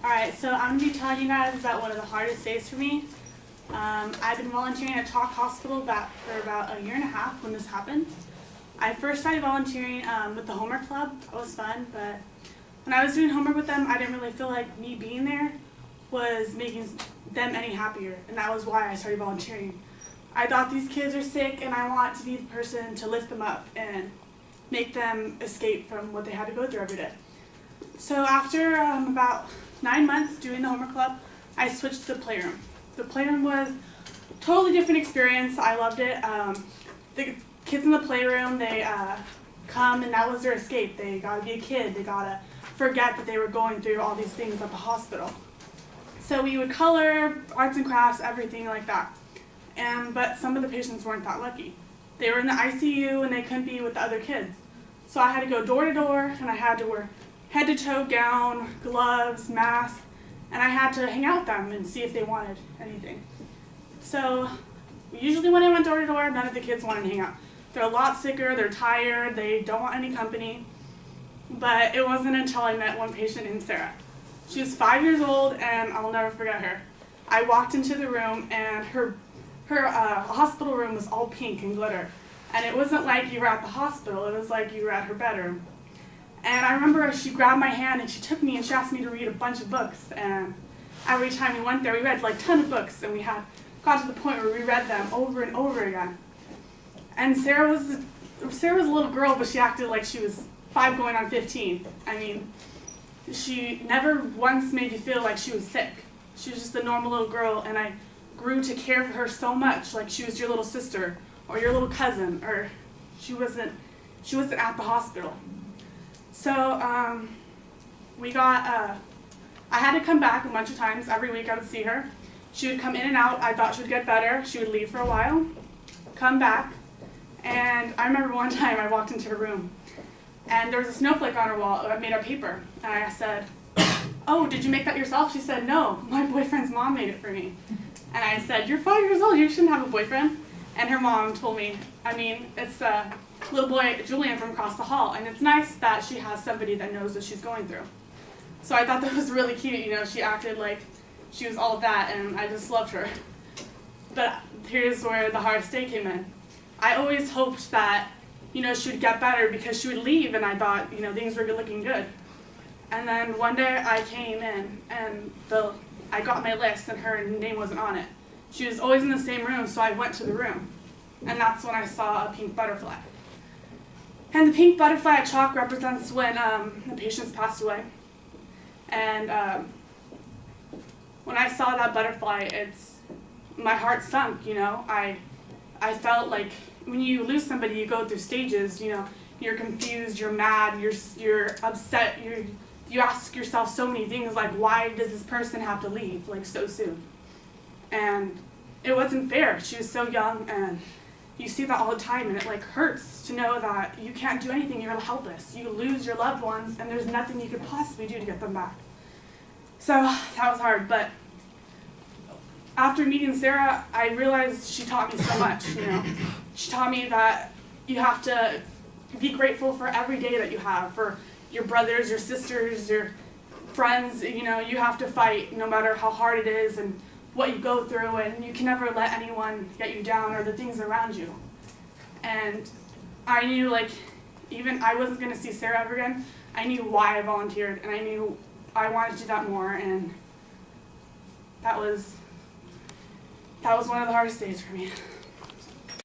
Alright, so I'm going to be telling you guys about one of the hardest days for me. I've been volunteering at Chalk Hospital for about a year and a half when this happened. I first started volunteering with the homework club. That was fun, but when I was doing homework with them, I didn't really feel like me being there was making them any happier, and that was why I started volunteering. I thought these kids are sick, and I want to be the person to lift them up and make them escape from what they had to go through every day. So after about 9 months doing the homework club, I switched to the playroom. The playroom was a totally different experience. I loved it. The kids in the playroom, they come and that was their escape. They got to be a kid. They got to forget that they were going through all these things at the hospital. So we would color, arts and crafts, everything like that. But some of the patients weren't that lucky. They were in the ICU and they couldn't be with the other kids. So I had to go door to door and I had to wear head to toe gown, gloves, mask, and I had to hang out with them and see if they wanted anything. So usually when I went door to door, none of the kids wanted to hang out. They're a lot sicker, they're tired, they don't want any company. But it wasn't until I met one patient named Sarah. She was 5 years old and I'll never forget her. I walked into the room and her hospital room was all pink and glitter. And it wasn't like you were at the hospital, it was like you were at her bedroom. And I remember she grabbed my hand and she took me and she asked me to read a bunch of books. And every time we went there, we read like a ton of books, and we got to the point where we read them over and over again. And Sarah was a little girl, but she acted like she was 5 going on 15. I mean, she never once made you feel like she was sick. She was just a normal little girl, and I grew to care for her so much, like she was your little sister or your little cousin, or she wasn't at the hospital. So I had to come back a bunch of times. Every week I would see her. She would come in and out. I thought she would get better. She would leave for a while, come back, and I remember one time I walked into her room, and there was a snowflake on her wall made of paper. And I said, "Oh, did you make that yourself?" She said, "No, my boyfriend's mom made it for me." And I said, "You're 5 years old. You shouldn't have a boyfriend." And her mom told me, it's little boy Julian from across the hall, and it's nice that she has somebody that knows what she's going through. So I thought that was really cute. She acted like she was all of that, and I just loved her. But here's where the hardest day came in. I always hoped that she would get better because she would leave, and I thought things were looking good. And then one day I came in and I got my list and her name wasn't on it. She was always in the same room, so I went to the room, and that's when I saw a pink butterfly. And the pink butterfly at Chalk represents when the patients passed away. And when I saw that butterfly, my heart sunk. I felt like when you lose somebody, you go through stages. You're confused, you're mad, you're upset. You ask yourself so many things like, why does this person have to leave so soon? And it wasn't fair. She was so young, and you see that all the time, and it hurts to know that you can't do anything, you're helpless. You lose your loved ones, and there's nothing you could possibly do to get them back. So that was hard, but after meeting Sarah, I realized she taught me so much. She taught me that you have to be grateful for every day that you have, for your brothers, your sisters, your friends. You have to fight no matter how hard it is and what you go through, and you can never let anyone get you down or the things around you. And I knew even I wasn't going to see Sarah ever again. I knew why I volunteered, and I knew I wanted to do that more, and that was one of the hardest days for me.